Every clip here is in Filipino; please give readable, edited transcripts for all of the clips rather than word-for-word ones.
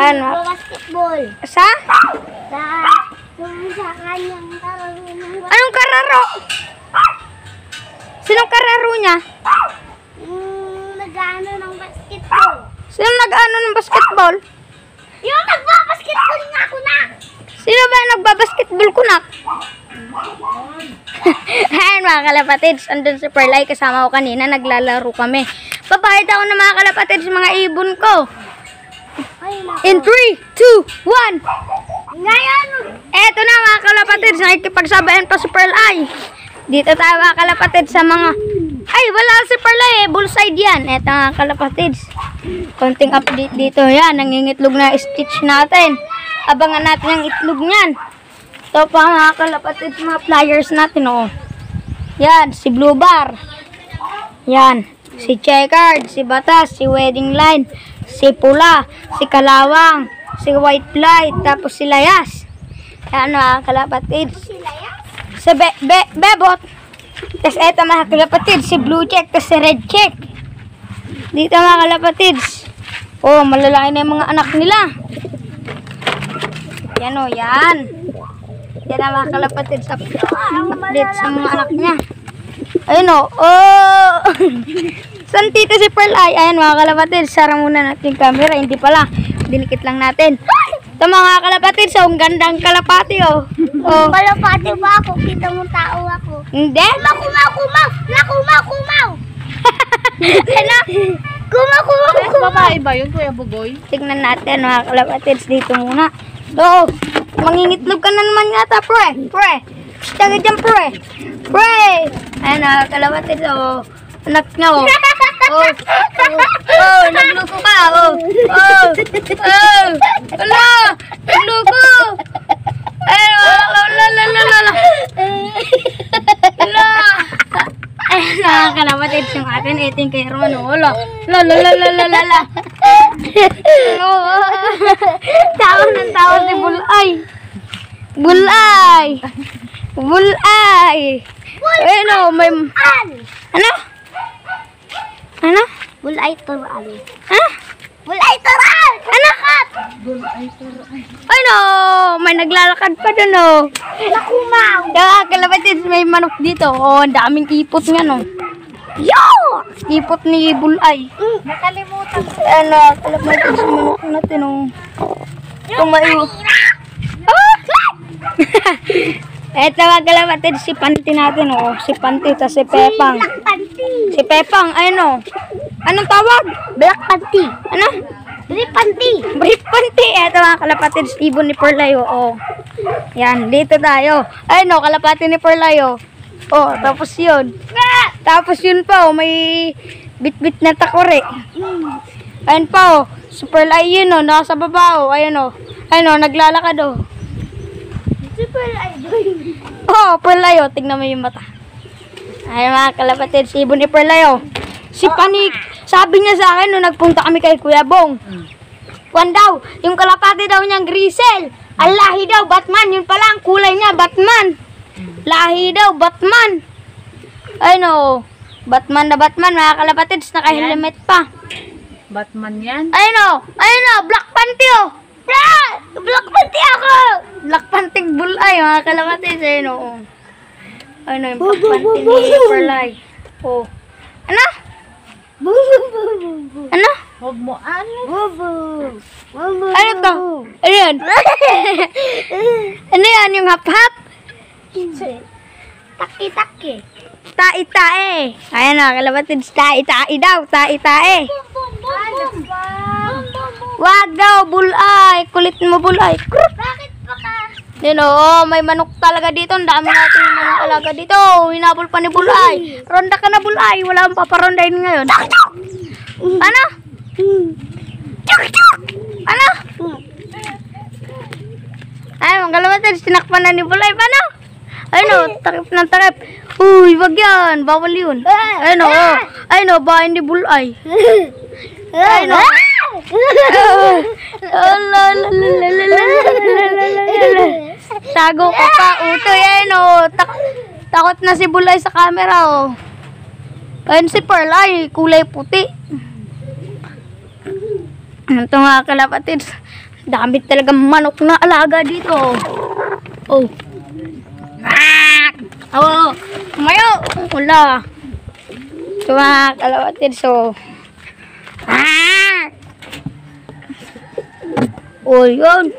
Ano? Basketball. Sa? Sa kanyang kararo. Anong kararo? Sinong kararo niya? Nag-ano ng basketball. Sinong nag-ano ng basketball? Yung nagbabasketball nga ako na. Sino ba yung nagbabasketball ko na? Ayan mga kalapatids, andun si Perlay, kasama ko kanina, naglalaro kami. Papahid ako ng mga kalapatids, mga ibon ko. In 3, 2, 1. Ngayon. Eto na mga kalapatids, nakikipagsabayan pa si Perlay. Dito tayo mga kalapatids sa mga... Ay, wala si Perlay eh, bullside yan. Eto mga kalapatids. Konting update dito. Yan, nangingitlog na stitch natin. Abangan natin ang itlog niyan. Ito pa mga kalapatids, mga flyers natin, oh. Yan, si Blue Bar. Yan, si Checkered, si Batas, si Wedding Line, si Pula, si Kalawang, si White Flight, tapos si Layas. Yan mga kalapatids. Si Bebot. Tapos eto mga kalapatids, si Blue Check, tapos si Red Check. Dito mga kalapatids. Oh, malalaki na yung mga anak nila. Yan o, yan. Yan ang mga kalapatids. Update sa mga anak niya. Ayun o. Oh! San tito si Pearl ay? Ayan mga kalapatids. Sarang muna natin yung camera. Hindi pala. Dinikit lang natin. Ito mga kalapatids. Ang gandang kalapati o. Oh. Kalapati ba ako? Kita mo tao ako. Hindi? Kumaw! Ano? Kumaw! Babae ba yun, Kuya Bugoy? Tignan natin mga kalapatids. Dito muna. So, mangingitlog ka na naman yata, pre. Taga dyan, pre. Ayan na, kalapatids. Oh, anak niya, oh. Nagluko ka, Ala, nagluko. Ala. Ayan na, kalapatids yung atin. Ito yung kay Ron, oh. Tawa ng tawa si Bulay. Ayun o, may... Ano? Bulay tural. Ha? Bulay tural! Ano? Ayun o, may naglalakad pa dun o. Nakumaw! Kaya kalapatids, may manok dito. Oh, ang daming ipot nga no. Yo! Ipot ni Bulay. Nakalimutan ko. Ano, kalapatids, manok natin o. Tumayo. Eto mga kalapatids, si Panty natin o. Si Panty, tas si Pepang. Black panty. Si Pepang, ayun o. Anong tawag? Black panty. Ano? Black panty. Brief Panty. Eto mga kalapatids, ibon ni Perlay o. Yan, dito tayo. Ayun o, kalapati ni Perlay o. Oh, tapos yun. Tapos yun pa o, may bit-bit na takore. Ayun pa o, si Perlay yun o, nasa baba o. Ayun o. Ayun o, naglalakad o. Super idol. Oh, Perlay o, tignan mo yung mata. Ayun mga kalapatids, ibon ni Perlay o. Si Panik, sabi niya sa akin nung nagpunta kami kay Kuya Bong. Juan daw, yung kalapati daw niyang Grisel. Ang lahi daw, Batman. Yun pala, ang kulay niya, Batman. Lahi daw, Batman. Ay no, Batman na Batman, mga kalapatids, naka-helmet pa. Batman yan? Ay no, Black Panty oh. Black Panty ako. Black Panty Bulay, mga kalapatids. Ay no, yung Black Panty ni Perlay. Oh. Ano? Ano? Huwag mo Ano to? Ano yan? Ano yan? Yung hap-hap? Taki-taki. Tai-tae. Ayan na, kalapatids. Tai-tae daw. Tai-tae. Wag daw, Bulay. Kulit mo, Bulay. Bakit pa ka? Yan o, may manok talaga dito. Ang dami natin yung mga alaga dito. Hinabol pa ni Bulay. Ronda ka na, Bulay. Wala akong paparondahin ngayon. Ano? Ano? Ay, mga kalapatids, tinakpan na ni Bulay. Paano? Ayun o, takip ng takip. Uy, wag yan. Bawal yun. Ayun o, bahay ni Bulay. Ayun o. Tago ko pa. Utoy, ayun o. Takot na si Bulay sa camera o. Ayun si Pearl ay kulay puti. Ito mga kalapatids. Dami talagang manok na alaga dito. Oh. Oh. Tumayo. Wala. Ito mga kalapatids. So. Oh, yun.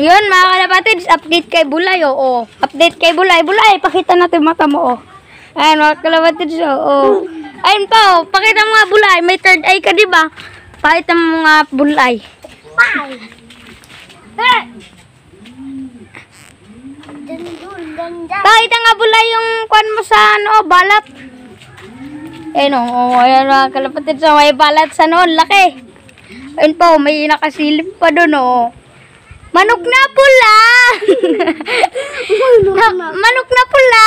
Yun mga kalapatids. Update kay Bulay. Oh. Update kay Bulay. Bulay, pakita natin mata mo. Oh. Ayan mga kalapatids. Oh. Ayun pa. Oh. Pakita mo nga Bulay. May third eye ka diba? Pakita mo nga Bulay. Pakita nga Bulay yung kwan mo sa ano, balat. Ayun o, ayan mga kalapatids, so may balat sa noon, laki. Ayun po, may nakasilip pa doon o. Manok na pula! Manok na pula!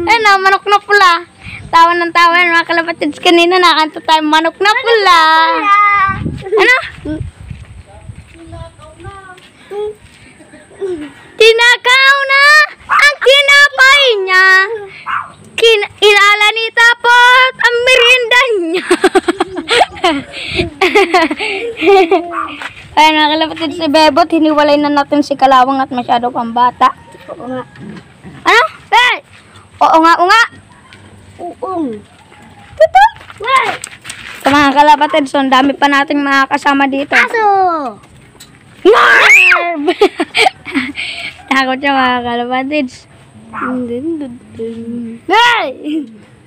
Ayun o, manok na pula. Tawa ng tawa yan mga kalapatids, kanina nakanta tayo, manok na pula. Ano? Kinakaw na ang kinapay niya. Inala ni Tapot ang merienda niya. Ayun mga kalapatids, si Bebot, hiniwalay na natin si Kalawang at masyado pang bata. Oo nga. Ano? Hey! Oo nga, oo nga. Uong. Tuto! Sa mga kalapatids, so, ang dami pa nating mga kasama dito. Aso! Narb! Takot siya mga kalapatids. Hey!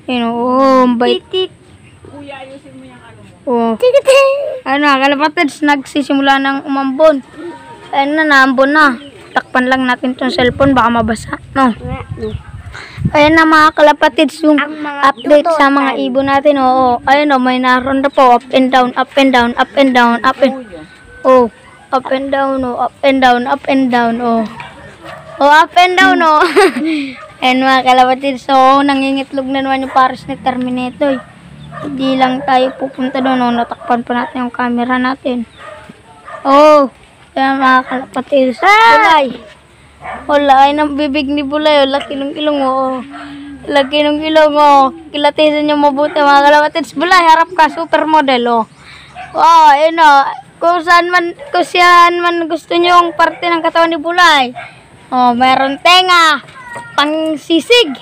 Yun o, bait. Kuya, ayusin mo yung ano mo. Oh. Ano, kalapatids, nagsisimula ng umambon. Ayun na, naambon na. Takpan lang natin itong cellphone, baka mabasa. No? Ayun na mga kalapatids, yung update sa mga ibon natin. Oo, ayun o, may naroon na po. Up and down, up and down, up and down, up and down. Oh, up and down, oh, up and down, up and down, oh. Oh, up and down, oh. Ayun mga kalapatids, so nangingitlog na naman yung pares ni Terminator. Hindi lang tayo pupunta doon, oh. Natakpan pa natin yung camera natin. Oh, ayun mga kalapatids. Bulay. Wala, ay ng bibig ni Bulay, oh. Laki ng ilong, oh. Laki ng ilong, oh. Kilatisan niyo mabuti mga kalapatids. Bulay, harap ka, supermodel, oh. Wow, ayun, oh. Kung saan man gusto niyo yung parte ng katawan ni Bulay. Oh, meron tenga, pangsisig.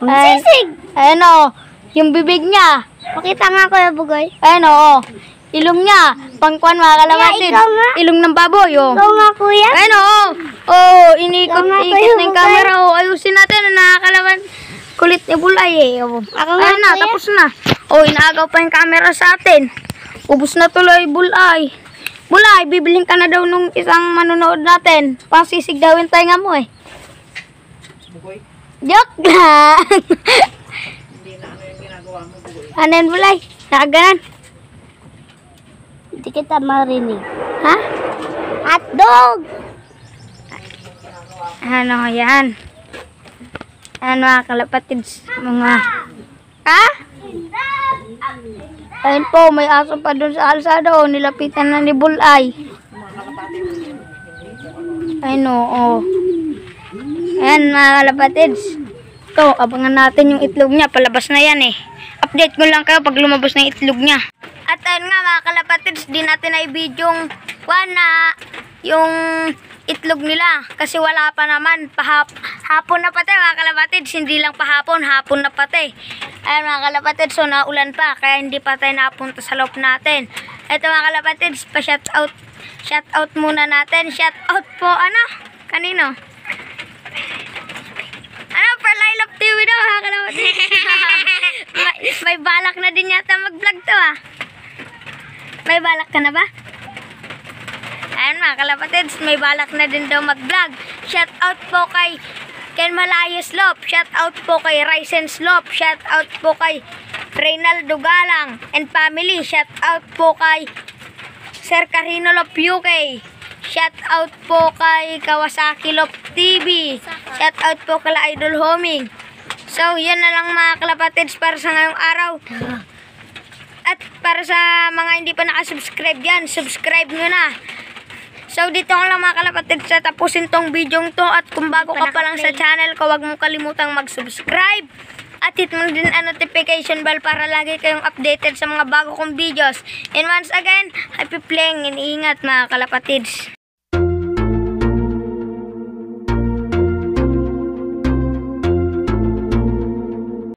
Pangsisig? Ayun o, yung bibig niya. Pakita nga Kuya Bugoy. Ayun o, ilong niya, pangkuan mga kalapatids. Ikaw nga. Ilong ng baboy o. Ikaw nga Kuya. Ayun o, oh, Ikaw nga, inikot Kuya na yung Bugoy. camera o. Ayusin natin na nakakalaman. Kulit ni Bulay eh. O. Ako nga, Ayun na, Kuya. tapos na. O, inaagaw pa yung camera sa atin. Ubus na tuloy Bulay. Bulay, bibiling ka na daw nung isang manonood natin. Pangsisig daw yung tainga mo eh. Bugoy, Joke lang. hindi na ano yung ginagawa mo, Bugoy. Ano yan, Bulay? Nakaganan. Hindi kita marinig. Ha? Hotdog! Ano yan? Ano mga kalapatids? Mga... Ha? Ayun po, may aso pa doon sa alsada. Oh, nilapitan na ni Bulay. Ayun o. Ayan mga kalapatids. Ito, abangan natin yung itlog niya. Palabas na yan eh. Update ko lang kayo pag lumabas na yung itlog niya. At ayun nga mga kalapatids, di natin ay bidyong na yung itlog nila. Kasi wala pa naman. Hapon na pati mga kalapatids. Hindi lang pahapon, hapon na pati. Ayan mga kalapatids, so naulan pa. Kaya hindi pa tayo napunta sa loob natin. Ito mga kalapatids, pa-shoutout. Shoutout muna natin. Shoutout po, ano? Kanino? Ano, Perlay Love TV daw mga kalapatids. may balak na din yata mag-vlog to ah. May balak ka na ba? Ayan mga kalapatids, may balak na din daw mag-vlog. Shoutout po kay Ken Malayos Lop. Shoutout po kay Ryzen's Lop. Shoutout po kay Reynaldo Galang and family. Shoutout po kay Sir Carino Lop UK. Shoutout po kay Kawasaki Lop TV. Shoutout po kay Idol Homing. So, yan na lang mga kalapatids para sa ngayong araw. At para sa mga hindi pa nakasubscribe yan, subscribe nyo na. So, dito ko lang mga kalapatids sa tapusin tong video to. At kung bago ka pa lang sa channel ko, huwag mong kalimutang mag-subscribe. At hit mo din ang notification bell para lagi kayong updated sa mga bago kong videos. And once again, happy playing and ingat mga kalapatids.